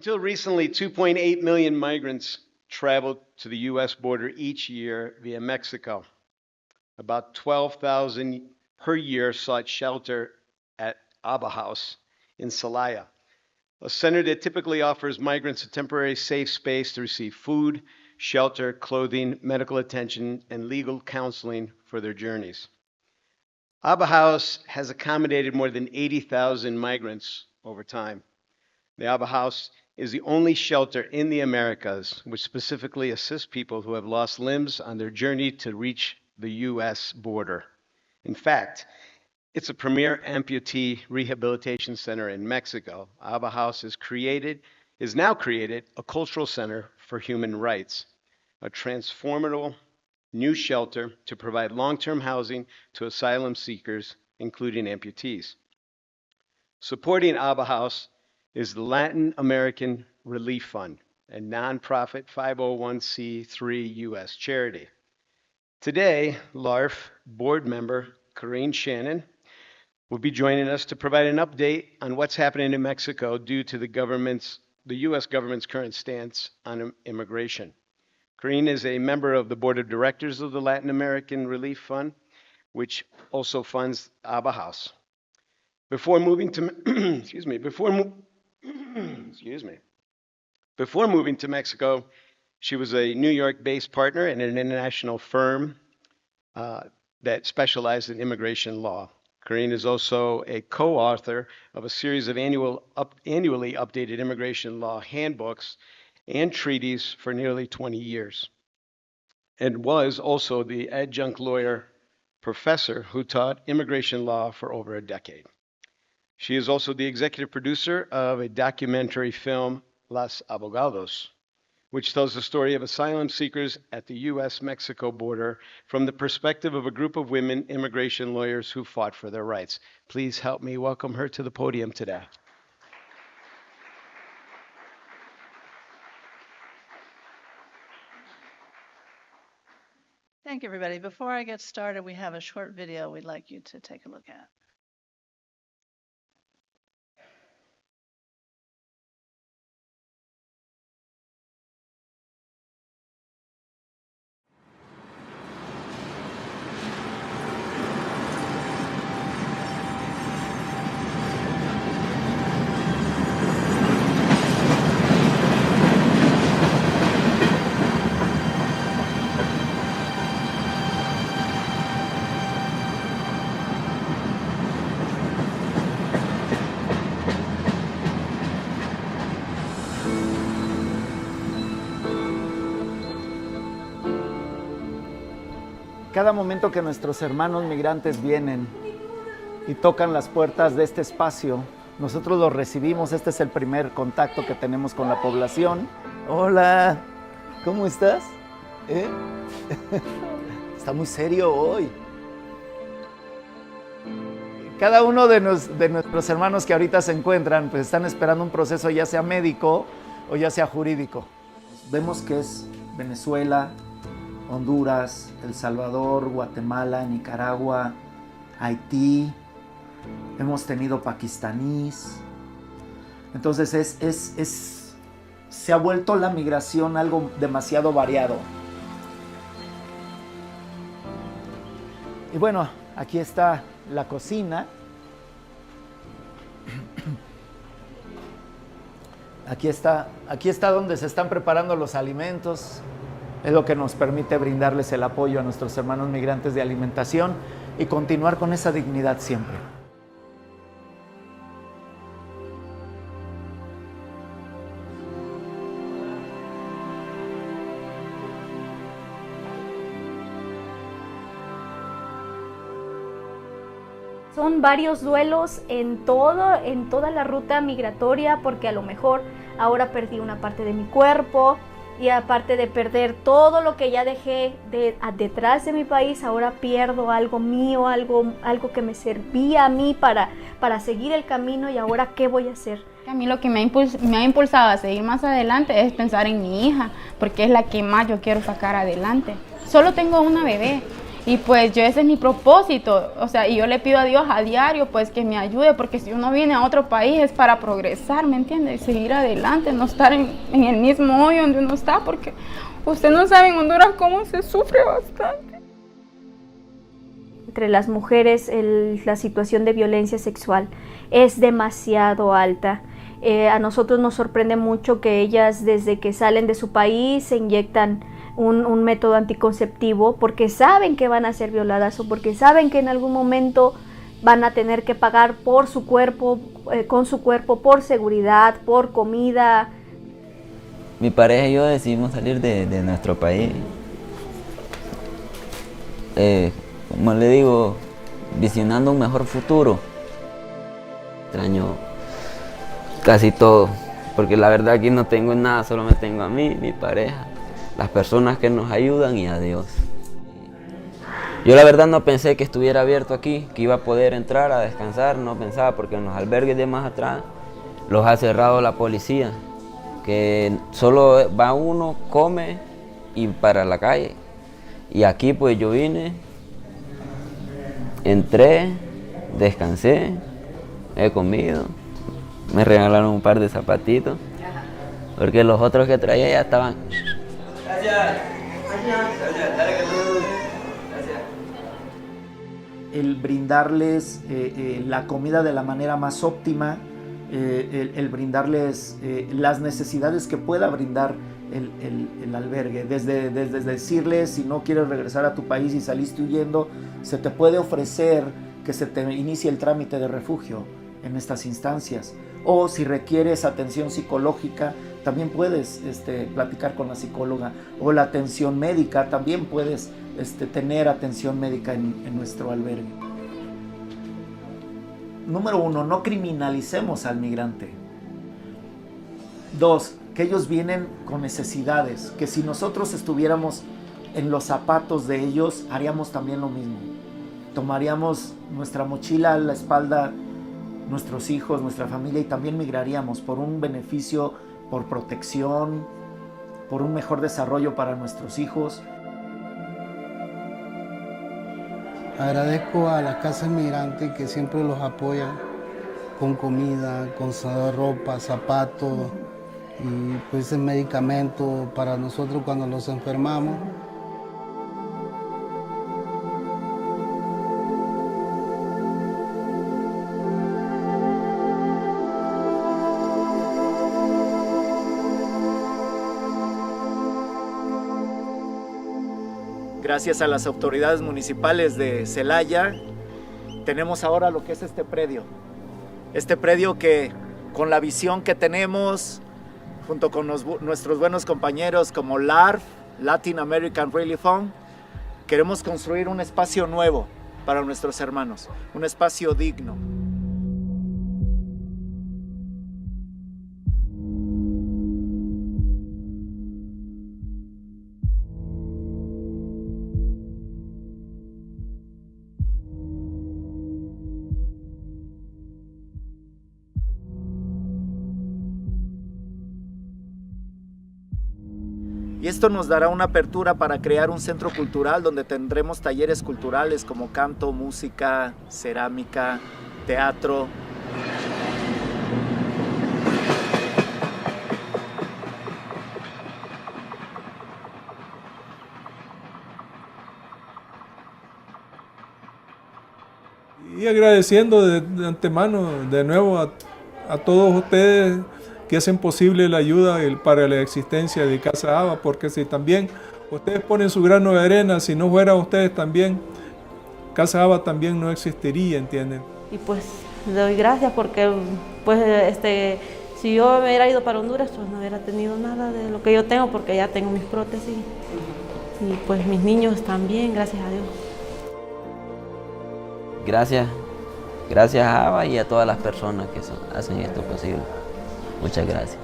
Until recently, 2.8 million migrants traveled to the U.S. border each year via Mexico. About 12,000 per year sought shelter at Abba House in Celaya, a center that typically offers migrants a temporary safe space to receive food, shelter, clothing, medical attention, and legal counseling for their journeys. Abba House has accommodated more than 80,000 migrants over time. The Abba House is the only shelter in the Americas which specifically assists people who have lost limbs on their journey to reach the U.S. border. In fact, it's a premier amputee rehabilitation center in Mexico. Abba House is now created a cultural center for human rights, a transformative new shelter to provide long-term housing to asylum seekers, including amputees. Supporting Abba House is the Latin American Relief Fund, a nonprofit 501c3 U.S. charity. Today, LARF board member Careen Shannon will be joining us to provide an update on what's happening in Mexico due to the U.S. government's current stance on immigration. Careen is a member of the board of directors of the Latin American Relief Fund, which also funds Abba House. Before moving to Mexico, she was a New York-based partner in an international firm that specialized in immigration law. Careen is also a co-author of a series of annually updated immigration law handbooks and treaties for nearly 20 years, and was also the adjunct lawyer professor who taught immigration law for over a decade. She is also the executive producer of a documentary film, Los Abogados, which tells the story of asylum seekers at the U.S.-Mexico border from the perspective of a group of women immigration lawyers who fought for their rights. Please help me welcome her to the podium today. Thank you, everybody. Before I get started, we have a short video we'd like you to take a look at. Cada momento que nuestros hermanos migrantes vienen y tocan las puertas de este espacio, nosotros los recibimos. Este es el primer contacto que tenemos con la población. Hola, ¿cómo estás? Está muy serio hoy. Cada uno de nuestros hermanos que ahorita se encuentran, pues están esperando un proceso ya sea médico o ya sea jurídico. Vemos que es Venezuela, Honduras, El Salvador, Guatemala, Nicaragua, Haití, hemos tenido pakistaníes. Entonces se ha vuelto la migración algo demasiado variado. Y bueno, aquí está la cocina. Aquí está donde se están preparando los alimentos. Es lo que nos permite brindarles el apoyo a nuestros hermanos migrantes de alimentación y continuar con esa dignidad siempre. Son varios duelos en toda la ruta migratoria, porque a lo mejor ahora perdí una parte de mi cuerpo. Y aparte de perder todo lo que ya dejé detrás de mi país, ahora pierdo algo mío, algo que me servía a mí para seguir el camino. Y ahora, ¿qué voy a hacer? A mí lo que me ha impulsado a seguir más adelante es pensar en mi hija, porque es la que más yo quiero sacar adelante. Solo tengo una bebé Y pues ese es mi propósito, o sea, y yo le pido a Dios a diario pues que me ayude, porque si uno viene a otro país es para progresar, ¿me entiende? Y seguir adelante, no estar en el mismo hoyo donde uno está, porque usted no sabe en Honduras cómo se sufre bastante. Entre las mujeres la situación de violencia sexual es demasiado alta. A nosotros nos sorprende mucho que ellas desde que salen de su país se inyectan un método anticonceptivo porque saben que van a ser violadas o porque saben que en algún momento van a tener que pagar por su cuerpo, con su cuerpo, por seguridad, por comida. Mi pareja y yo decidimos salir de nuestro país. Como le digo, visionando un mejor futuro. Extraño casi todo, porque la verdad aquí no tengo nada, solo me tengo a mí, mi pareja, las personas que nos ayudan y a Dios. Yo la verdad no pensé que estuviera abierto aquí, que iba a poder entrar a descansar, no pensaba, porque en los albergues de más atrás los ha cerrado la policía, que solo va uno, come y para la calle. Y aquí pues yo vine, entré, descansé, he comido, me regalaron un par de zapatitos, porque los otros que traía ya estaban. Gracias. El brindarles la comida de la manera más óptima, el brindarles las necesidades que pueda brindar el albergue, desde decirles si no quieres regresar a tu país y saliste huyendo, se te puede ofrecer que se te inicie el trámite de refugio en estas instancias, o si requieres atención psicológica también puedes platicar con la psicóloga, o la atención médica también puedes tener atención médica en nuestro albergue. Número 1, no criminalicemos al migrante. 2, que ellos vienen con necesidades, que si nosotros estuviéramos en los zapatos de ellos, haríamos también lo mismo. Tomaríamos nuestra mochila a la espalda, nuestros hijos, nuestra familia, y también migraríamos por un beneficio, por protección, por un mejor desarrollo para nuestros hijos. Agradezco a la Casa Migrante que siempre los apoya con comida, con ropa, zapatos y pues medicamentos para nosotros cuando nos enfermamos. Gracias a las autoridades municipales de Celaya, tenemos ahora lo que es este predio. Este predio que, con la visión que tenemos, junto con nuestros buenos compañeros como LARF, Latin American Relief Fund, queremos construir un espacio nuevo para nuestros hermanos, un espacio digno. Y esto nos dará una apertura para crear un centro cultural donde tendremos talleres culturales como canto, música, cerámica, teatro. Y agradeciendo de antemano de nuevo a todos ustedes que hacen posible la ayuda para la existencia de Casa Aba, porque si también ustedes ponen su grano de arena, si no fueran ustedes también, Casa Aba también no existiría, ¿entienden? Y pues le doy gracias porque pues si yo me hubiera ido para Honduras, pues no hubiera tenido nada de lo que yo tengo, porque ya tengo mis prótesis y pues mis niños también, gracias a Dios. Gracias a Aba y a todas las personas que hacen esto posible. Muchas gracias.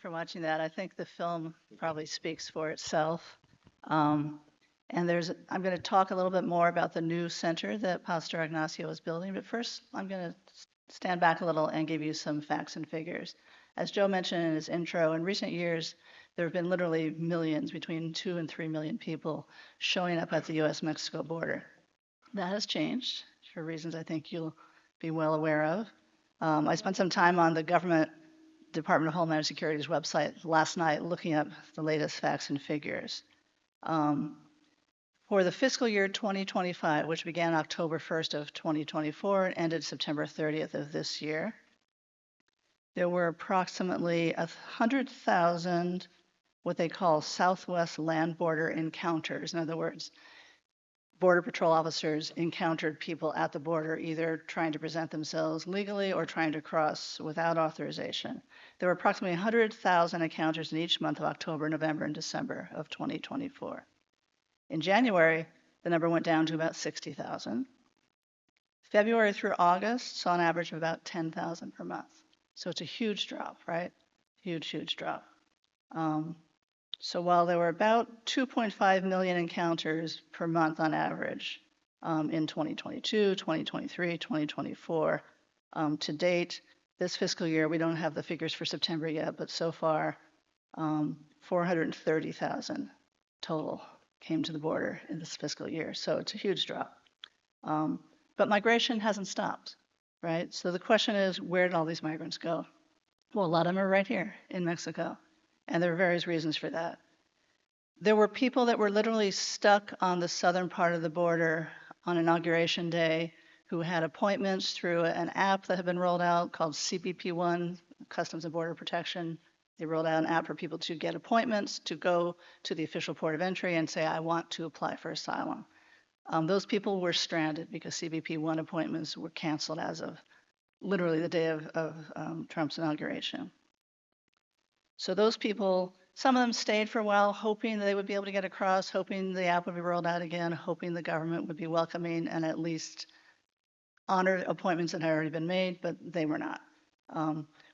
for watching that. I think the film probably speaks for itself. And I'm going to talk a little bit more about the new center that Pastor Ignacio is building, but first I'm going to stand back a little and give you some facts and figures. As Joe mentioned in his intro, in recent years, there have been literally millions, between 2 and 3 million people showing up at the U.S.-Mexico border. That has changed for reasons I think you'll be well aware of. I spent some time on the government Department of Homeland Security's website last night looking up the latest facts and figures. For the fiscal year 2025, which began October 1st of 2024 and ended September 30th of this year, there were approximately 100,000 what they call Southwest land border encounters. In other words, Border Patrol officers encountered people at the border, either trying to present themselves legally or trying to cross without authorization. There were approximately 100,000 encounters in each month of October, November, and December of 2024. In January, the number went down to about 60,000. February through August saw an average of about 10,000 per month. So it's a huge drop, right? Huge, huge drop. So while there were about 2.5 million encounters per month on average in 2022, 2023, 2024, to date, this fiscal year, we don't have the figures for September yet, but so far, 430,000 total came to the border in this fiscal year. So it's a huge drop. But migration hasn't stopped, right? So the question is, where did all these migrants go? Well, a lot of them are right here in Mexico, and there are various reasons for that. There were people that were literally stuck on the southern part of the border on Inauguration Day who had appointments through an app that had been rolled out called CBP-1, Customs and Border Protection. They rolled out an app for people to get appointments, to go to the official port of entry and say, I want to apply for asylum. Those people were stranded because CBP-1 appointments were canceled as of literally the day of Trump's inauguration. So those people, some of them stayed for a while, hoping they would be able to get across, hoping the app would be rolled out again, hoping the government would be welcoming and at least honor appointments that had already been made, but they were not.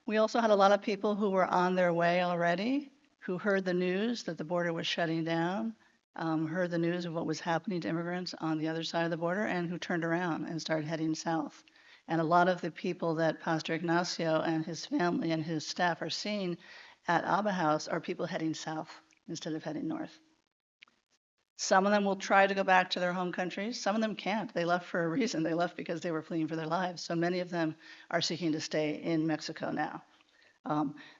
We also had a lot of people who were on their way already, who heard the news that the border was shutting down, heard the news of what was happening to immigrants on the other side of the border, and who turned around and started heading south. And a lot of the people that Pastor Ignacio and his family and his staff are seeing at Abba House are people heading south instead of heading north. Some of them will try to go back to their home countries. Some of them can't. They left for a reason. They left because they were fleeing for their lives. So many of them are seeking to stay in Mexico now.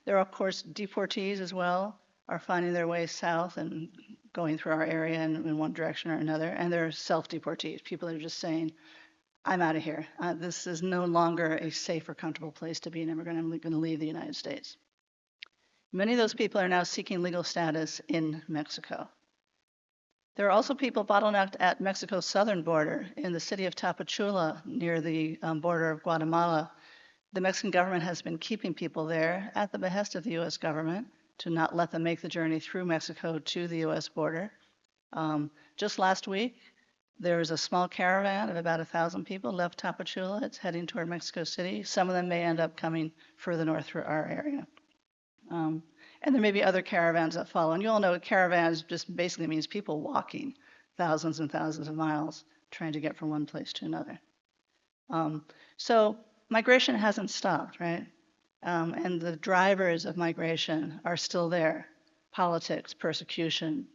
There are, of course, deportees as well, are finding their way south and going through our area in one direction or another. And there are self-deportees, people that are just saying, I'm out of here. This is no longer a safe or comfortable place to be an immigrant. I'm going to leave the United States. Many of those people are now seeking legal status in Mexico. There are also people bottlenecked at Mexico's southern border in the city of Tapachula near the border of Guatemala. The Mexican government has been keeping people there at the behest of the U.S. government to not let them make the journey through Mexico to the U.S. border. Just last week, there was a small caravan of about 1,000 people left Tapachula. It's heading toward Mexico City. Some of them may end up coming further north through our area. And there may be other caravans that follow. And you all know caravans just basically means people walking thousands and thousands of miles trying to get from one place to another. So migration hasn't stopped, right? And the drivers of migration are still there. Politics, persecution,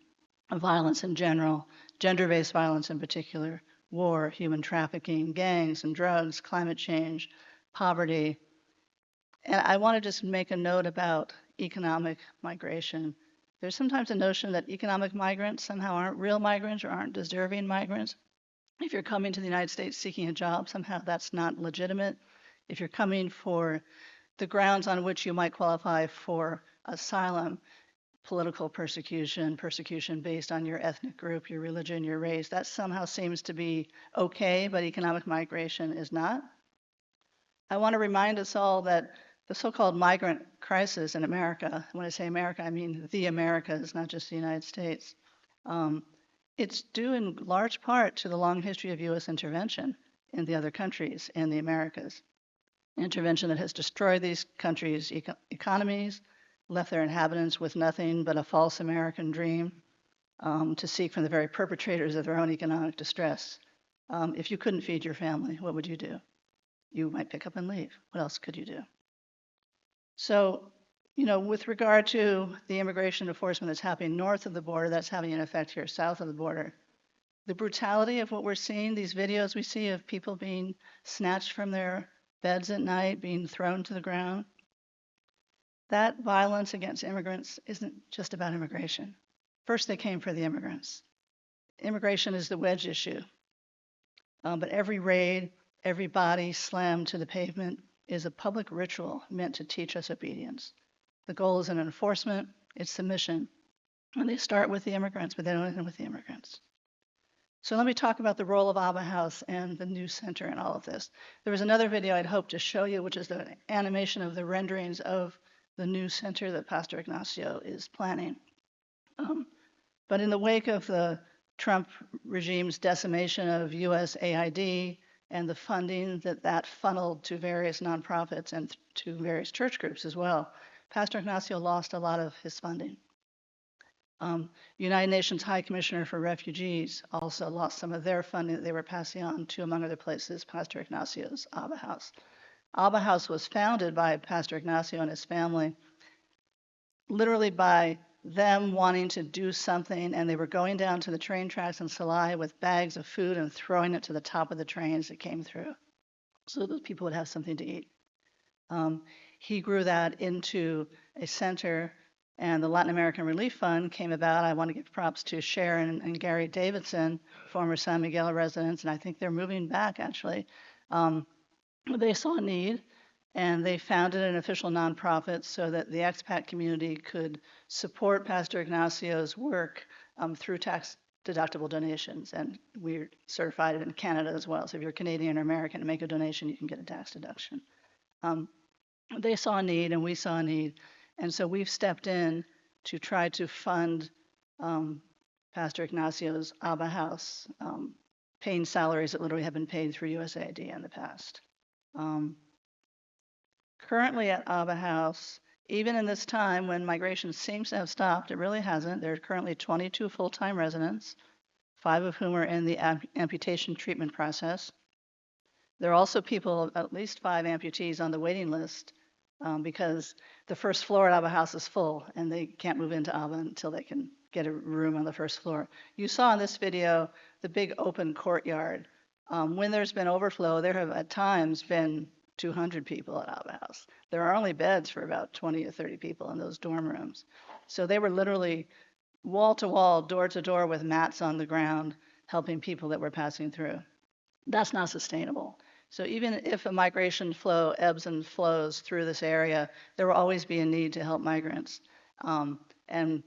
violence in general, gender-based violence in particular, war, human trafficking, gangs and drugs, climate change, poverty. And I want to just make a note about economic migration. There's sometimes a notion that economic migrants somehow aren't real migrants or aren't deserving migrants. If you're coming to the United States seeking a job, somehow that's not legitimate. If you're coming for the grounds on which you might qualify for asylum, political persecution, persecution based on your ethnic group, your religion, your race, that somehow seems to be okay, but economic migration is not. I want to remind us all that the so-called migrant crisis in America, when I say America, I mean the Americas, not just the United States. It's due in large part to the long history of U.S. intervention in the other countries in the Americas. Intervention that has destroyed these countries' economies, left their inhabitants with nothing but a false American dream to seek from the very perpetrators of their own economic distress. If you couldn't feed your family, what would you do? You might pick up and leave. What else could you do? So, with regard to the immigration enforcement that's happening north of the border, that's having an effect here south of the border. The brutality of what we're seeing, these videos we see of people being snatched from their beds at night, being thrown to the ground, that violence against immigrants isn't just about immigration. First, they came for the immigrants. Immigration is the wedge issue. But every raid, every body slammed to the pavement is a public ritual meant to teach us obedience. The goal isn't enforcement, it's submission. And they start with the immigrants, but they don't end with the immigrants. So let me talk about the role of Abba House and the new center in all of this. There was another video I'd hoped to show you, which is the animation of the renderings of the new center that Pastor Ignacio is planning. But in the wake of the Trump regime's decimation of USAID and the funding that funneled to various nonprofits and to various church groups as well, Pastor Ignacio lost a lot of his funding. United Nations High Commissioner for Refugees also lost some of their funding that they were passing on to, among other places, Pastor Ignacio's Abba House. Abba House was founded by Pastor Ignacio and his family, literally by them wanting to do something, and they were going down to the train tracks in Celaya with bags of food and throwing it to the top of the trains that came through so those people would have something to eat. He grew that into a center, and the Latin American Relief Fund came about. I want to give props to Sharon and Gary Davidson, former San Miguel residents, and I think they're moving back actually. They saw a need, and they founded an official nonprofit so that the expat community could support Pastor Ignacio's work through tax-deductible donations. And we're certified in Canada as well. So if you're Canadian or American and make a donation, you can get a tax deduction. They saw a need, and we saw a need. And so we've stepped in to try to fund Pastor Ignacio's Abba House, paying salaries that literally have been paid through USAID in the past. Currently at Abba House, even in this time when migration seems to have stopped, it really hasn't. There are currently 22 full-time residents, 5 of whom are in the amputation treatment process. There are also people, at least 5 amputees on the waiting list because the first floor at Abba House is full and they can't move into Abba until they can get a room on the first floor. You saw in this video the big open courtyard. When there's been overflow, there have at times been 200 people at Abba House. There are only beds for about 20 or 30 people in those dorm rooms. So they were literally wall to wall, door to door with mats on the ground, helping people that were passing through. That's not sustainable. So even if a migration flow ebbs and flows through this area, there will always be a need to help migrants. And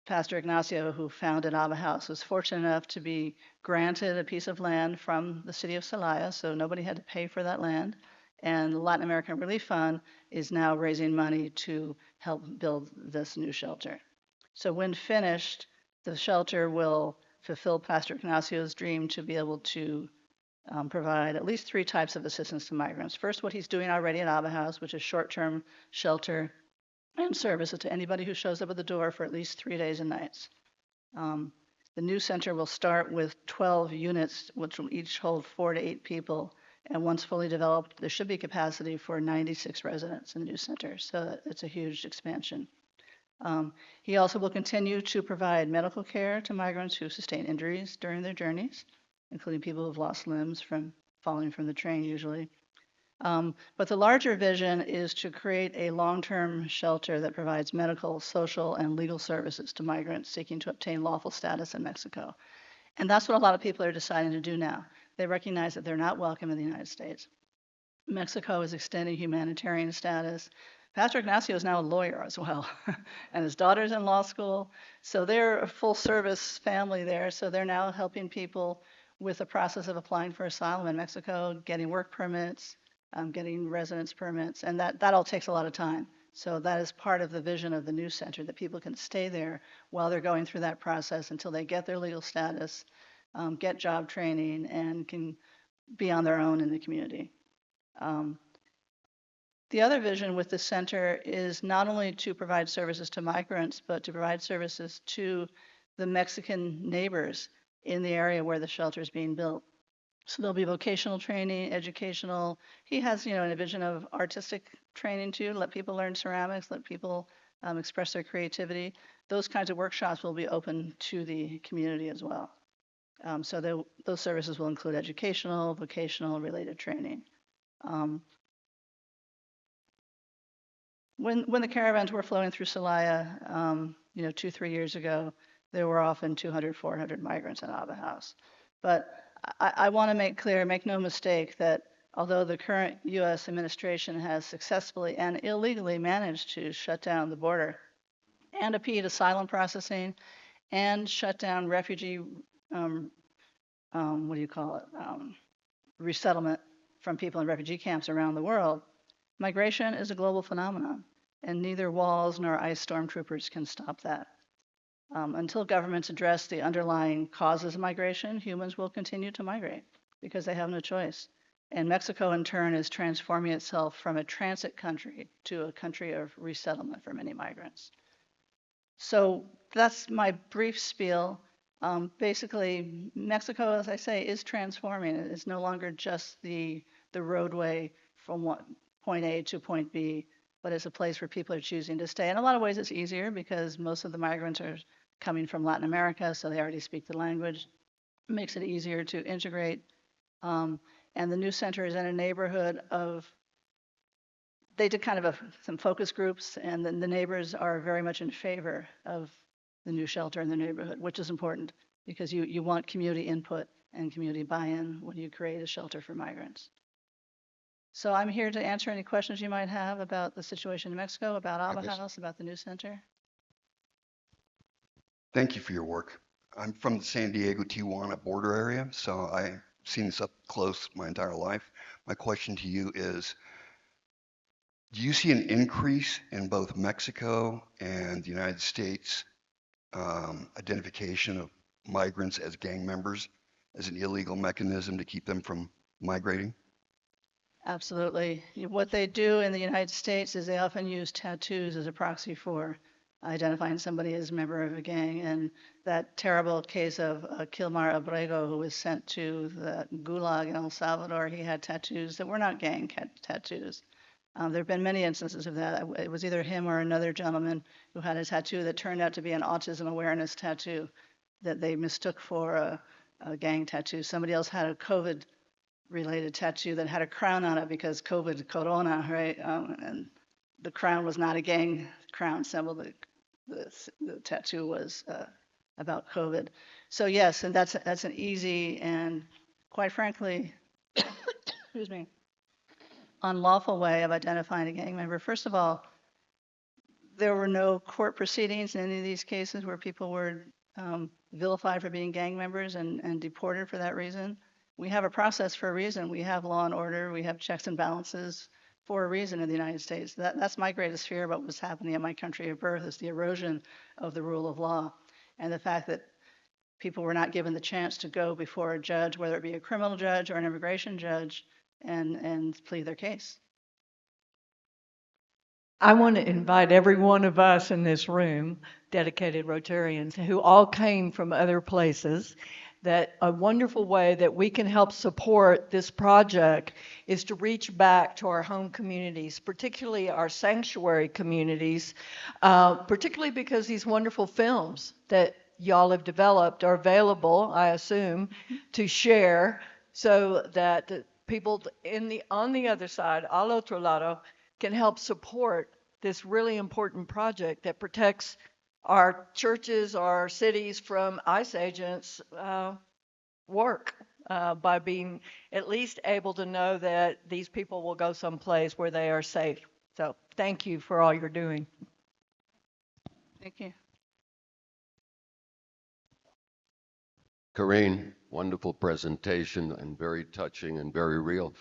Pastor Ignacio, who founded Abba House, was fortunate enough to be granted a piece of land from the city of Celaya, so nobody had to pay for that land. And the Latin American Relief Fund is now raising money to help build this new shelter. So when finished, the shelter will fulfill Pastor Ignacio's dream to be able to provide at least 3 types of assistance to migrants. First, what he's doing already at Abba House, which is short-term shelter and services to anybody who shows up at the door for at least 3 days and nights. The new center will start with 12 units, which will each hold 4 to 8 people. And once fully developed, there should be capacity for 96 residents in the new center. So it's a huge expansion. He also will continue to provide medical care to migrants who sustain injuries during their journeys, including people who've lost limbs from falling from the train usually. But the larger vision is to create a long-term shelter that provides medical, social, and legal services to migrants seeking to obtain lawful status in Mexico. And that's what a lot of people are deciding to do now. They recognize that they're not welcome in the United States. Mexico is extending humanitarian status. Pastor Ignacio is now a lawyer as well, and his daughter's in law school. So they're a full-service family there. So they're now helping people with the process of applying for asylum in Mexico, getting work permits, getting residence permits, and that all takes a lot of time. So that is part of the vision of the new center, that people can stay there while they're going through that process until they get their legal status, get job training, and can be on their own in the community. The other vision with the center is not only to provide services to migrants, but to provide services to the Mexican neighbors in the area where the shelter is being built. So there'll be vocational training, educational. He has, a vision of artistic training too, let people learn ceramics, let people express their creativity. Those kinds of workshops will be open to the community as well. So those services will include educational, vocational, related training. When the caravans were flowing through Celaya, 2-3 years ago, there were often 200, 400 migrants in Ava House. But I want to make clear, make no mistake, that although the current U.S. administration has successfully and illegally managed to shut down the border and impede asylum processing and shut down refugee, resettlement from people in refugee camps around the world, migration is a global phenomenon, and neither walls nor ICE stormtroopers can stop that. Until governments address the underlying causes of migration, humans will continue to migrate because they have no choice. And Mexico, in turn, is transforming itself from a transit country to a country of resettlement for many migrants. So that's my brief spiel. Basically, Mexico, as I say, is transforming. It is no longer just the roadway from point A to point B, but it's a place where people are choosing to stay. In a lot of ways, it's easier because most of the migrants are coming from Latin America, so they already speak the language. It makes it easier to integrate. And the new center is in a neighborhood they did kind of some focus groups, and then the neighbors are very much in favor of the new shelter in the neighborhood, which is important because you want community input and community buy-in when you create a shelter for migrants. So I'm here to answer any questions you might have about the situation in Mexico, about Ava House, about the new center. Thank you for your work. I'm from the San Diego-Tijuana border area, so I've seen this up close my entire life. My question to you is, do you see an increase in both Mexico and the United States identification of migrants as gang members as an illegal mechanism to keep them from migrating? Absolutely. What they do in the United States is they often use tattoos as a proxy for identifying somebody as a member of a gang. And that terrible case of Kilmar Abrego, who was sent to the Gulag in El Salvador, he had tattoos that were not gang tattoos. There have been many instances of that. It was either him or another gentleman who had a tattoo that turned out to be an autism awareness tattoo that they mistook for a gang tattoo. Somebody else had a COVID-related tattoo that had a crown on it because COVID, corona, right? And the crown was not a gang crown symbol. The tattoo was about COVID. So yes, and that's an easy and, quite frankly, excuse me, unlawful way of identifying a gang member. First of all, there were no court proceedings in any of these cases where people were vilified for being gang members and deported for that reason. We have a process for a reason. We have law and order. We have checks and balances for a reason in the United States. That's my greatest fear about what's happening in my country of birth is the erosion of the rule of law and the fact that people were not given the chance to go before a judge, whether it be a criminal judge or an immigration judge, and plead their case. I want to invite every one of us in this room, dedicated Rotarians, who all came from other places, that a wonderful way that we can help support this project is to reach back to our home communities, particularly our sanctuary communities, particularly because these wonderful films that y'all have developed are available, I assume, to share so that the people on the other side, al otro lado, can help support this really important project that protects our churches, our cities from ICE agents' work by being at least able to know that these people will go someplace where they are safe. So thank you for all you're doing. Thank you. Careen, wonderful presentation and very touching and very real.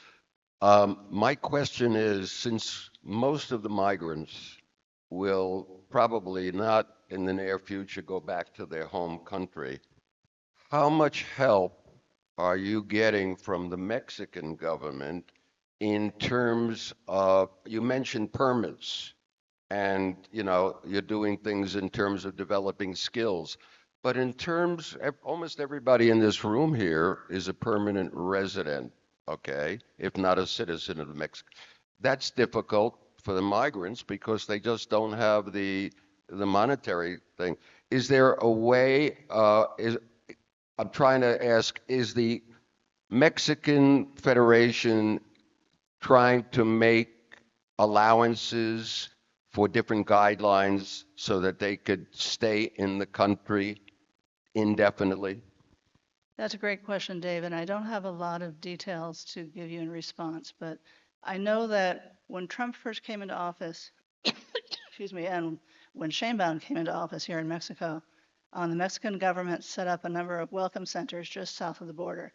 My question is, since most of the migrants will probably not in the near future go back to their home country, how much help are you getting from the Mexican government in terms of, you mentioned permits and, you're doing things in terms of developing skills. But in terms, almost everybody in this room here is a permanent resident, okay, if not a citizen of Mexico. That's difficult for the migrants because they just don't have the monetary thing. Is there a way, I'm trying to ask, is the Mexican Federation trying to make allowances for different guidelines so that they could stay in the country indefinitely? That's a great question, David. I don't have a lot of details to give you in response, but I know that when Trump first came into office, excuse me, and when Sheinbaum came into office here in Mexico, the Mexican government set up a number of welcome centers just south of the border.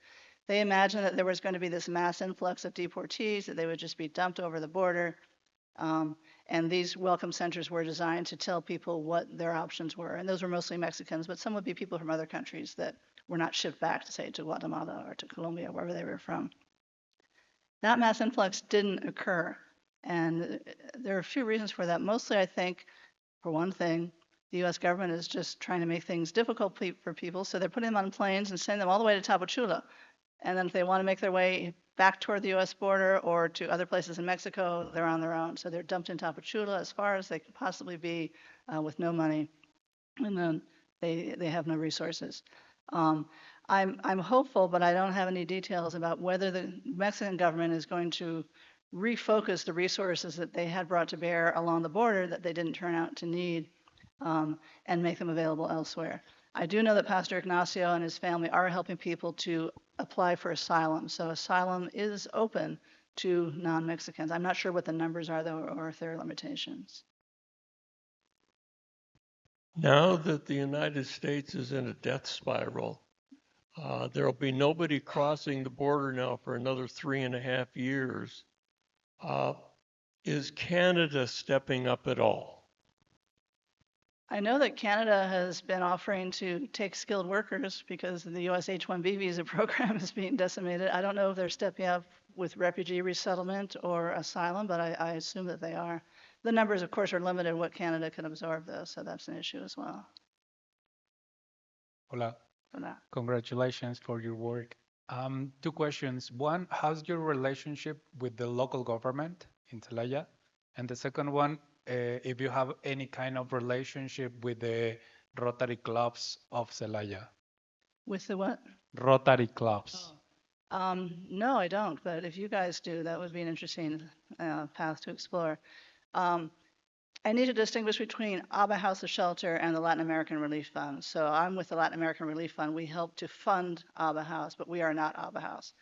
They imagined that there was going to be this mass influx of deportees, that they would just be dumped over the border. And these welcome centers were designed to tell people what their options were. And those were mostly Mexicans, but some would be people from other countries that were not shipped back to, say, to Guatemala or to Colombia, wherever they were from. That mass influx didn't occur. And there are a few reasons for that. Mostly, I think, for one thing, the U.S. government is just trying to make things difficult for people. So they're putting them on planes and sending them all the way to Tapachula. And then if they want to make their way back toward the U.S. border or to other places in Mexico, they're on their own. So they're dumped in Tapachula as far as they could possibly be with no money. And then they have no resources. I'm hopeful, but I don't have any details about whether the Mexican government is going to refocus the resources that they had brought to bear along the border that they didn't turn out to need and make them available elsewhere. I do know that Pastor Ignacio and his family are helping people to apply for asylum. So asylum is open to non-Mexicans. I'm not sure what the numbers are, though, or if there are limitations. Now that the United States is in a death spiral, there will be nobody crossing the border now for another 3.5 years. Is Canada stepping up at all? I know that Canada has been offering to take skilled workers because the U.S. H-1B visa program is being decimated. I don't know if they're stepping up with refugee resettlement or asylum, but I assume that they are. The numbers, of course, are limited what Canada can absorb, though, so that's an issue as well. Hola. Hola. Congratulations for your work. 2 questions. One, how's your relationship with the local government in Celaya? And the second one, if you have any kind of relationship with the Rotary clubs of Celaya. With the what? Rotary clubs. No, I don't, but if you guys do, that would be an interesting path to explore. I need to distinguish between ABBA House of Shelter and the Latin American Relief Fund. So I'm with the Latin American Relief Fund. We help to fund ABBA House, but we are not ABBA House.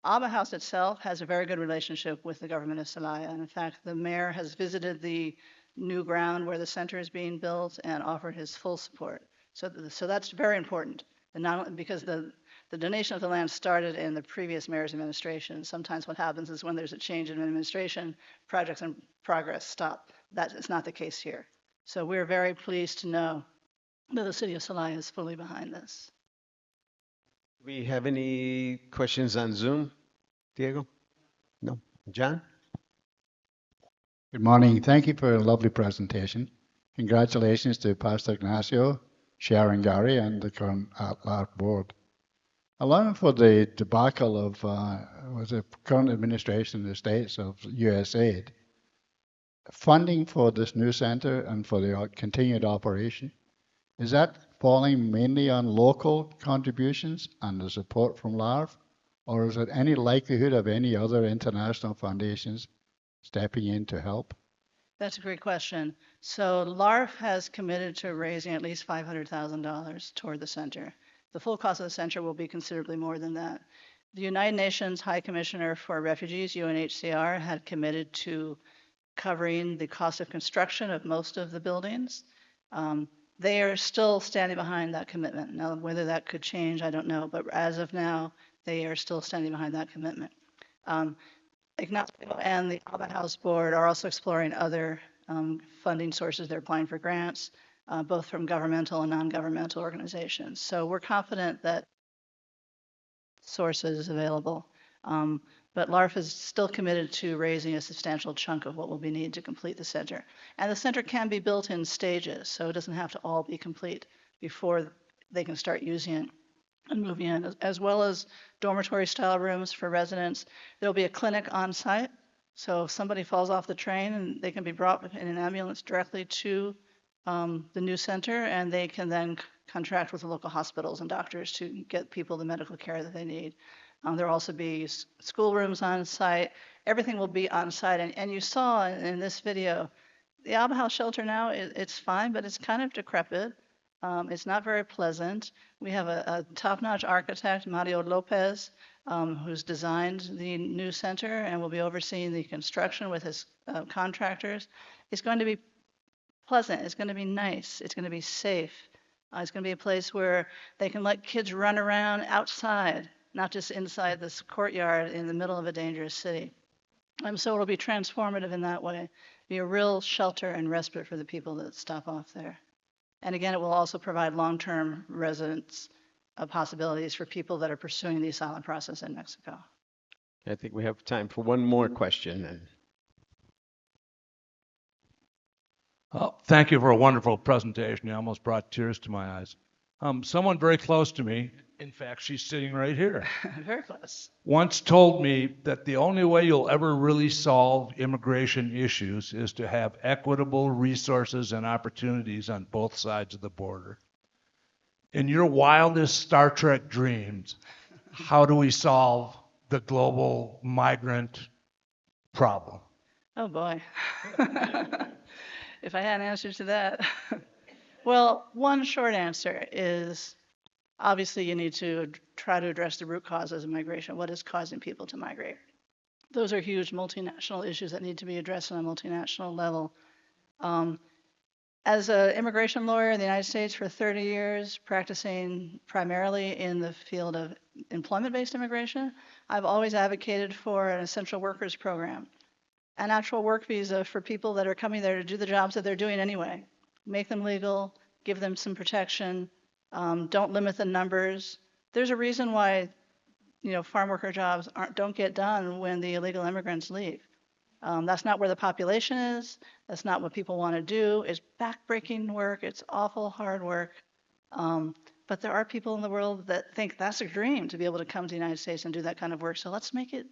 ABBA House itself has a very good relationship with the government of Celaya. And in fact, the mayor has visited the new ground where the center is being built and offered his full support. So that's very important. And not only because the donation of the land started in the previous mayor's administration. Sometimes what happens is when there's a change in administration, projects in progress stop. That is not the case here. So we're very pleased to know that the city of Celaya is fully behind this. Do we have any questions on Zoom, Diego? No. John? Good morning. Thank you for a lovely presentation. Congratulations to Pastor Ignacio, Sharon Gary, and the current at-large board. Allowing for the debacle of was the current administration in the States of USAID, funding for this new center and for the continued operation, is that falling mainly on local contributions and the support from LARF, or is there any likelihood of any other international foundations stepping in to help? That's a great question. So LARF has committed to raising at least $500,000 toward the center. The full cost of the center will be considerably more than that. The United Nations High Commissioner for Refugees, UNHCR, had committed to covering the cost of construction of most of the buildings. They are still standing behind that commitment. Now, whether that could change, I don't know, but as of now, they are still standing behind that commitment. Ignacio and the ABBA House Board are also exploring other funding sources. They're applying for grants, both from governmental and non-governmental organizations. So we're confident that sources available. But LARF is still committed to raising a substantial chunk of what will be needed to complete the center. And the center can be built in stages, so it doesn't have to all be complete before they can start using it and moving in, as well as dormitory style rooms for residents. There'll be a clinic on site. So if somebody falls off the train, and they can be brought in an ambulance directly to the new center, and they can then contract with the local hospitals and doctors to get people the medical care that they need. There'll also be schoolrooms on site. Everything will be on site. And you saw in this video, the Alba House shelter now, it's fine, but it's kind of decrepit. It's not very pleasant. We have a top-notch architect, Mario Lopez, who's designed the new center and will be overseeing the construction with his contractors. It's going to be pleasant. It's going to be nice. It's going to be safe. It's going to be a place where they can let kids run around outside, not just inside this courtyard in the middle of a dangerous city. So it'll be transformative in that way, be a real shelter and respite for the people that stop off there. And again, it will also provide long-term residence possibilities for people that are pursuing the asylum process in Mexico. I think we have time for one more question. Thank you for a wonderful presentation. You almost brought tears to my eyes. Someone very close to me, in fact, she's sitting right here, Very close. once told me that the only way you'll ever really solve immigration issues is to have equitable resources and opportunities on both sides of the border. In your wildest Star Trek dreams, how do we solve the global migrant problem? Oh boy. If I had an answer to that. Well, one short answer is obviously you need to try to address the root causes of migration. What is causing people to migrate? Those are huge multinational issues that need to be addressed on a multinational level. As an immigration lawyer in the United States for 30 years, practicing primarily in the field of employment-based immigration, I've always advocated for an essential workers program, an actual work visa for people that are coming there to do the jobs that they're doing anyway. Make them legal, give them some protection, don't limit the numbers. There's a reason why, farm worker jobs don't get done when the illegal immigrants leave. That's not where the population is. That's not what people want to do. It's backbreaking work. It's awful hard work. But there are people in the world that think that's a dream to be able to come to the United States and do that kind of work. So let's make it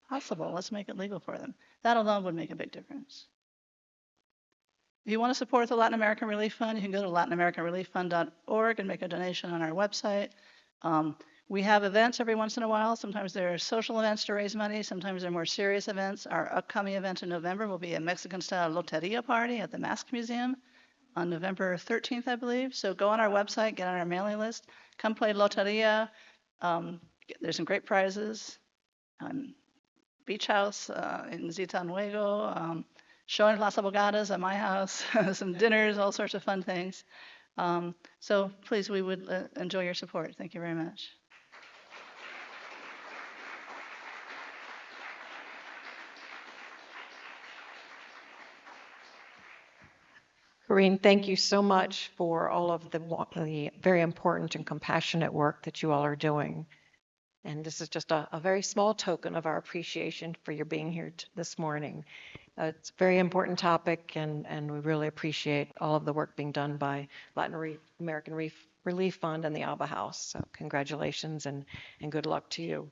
possible. Let's make it legal for them. That alone would make a big difference. If you want to support the Latin American Relief Fund, you can go to latinamericanrelieffund.org and make a donation on our website. We have events every once in a while. Sometimes there are social events to raise money. Sometimes they're more serious events. Our upcoming event in November will be a Mexican-style loteria party at the Mask Museum on November 13th, I believe. So go on our website, get on our mailing list, come play loteria. There's some great prizes. Beach house in Zitánuevo, show in Las Abogadas at my house, some dinners, all sorts of fun things. So please, we would enjoy your support. Thank you very much. Careen, thank you so much for all of the very important and compassionate work that you all are doing. And this is just a very small token of our appreciation for your being here this morning. It's a very important topic, and we really appreciate all of the work being done by Latin American Relief Fund and the Alba House. So congratulations and good luck to you.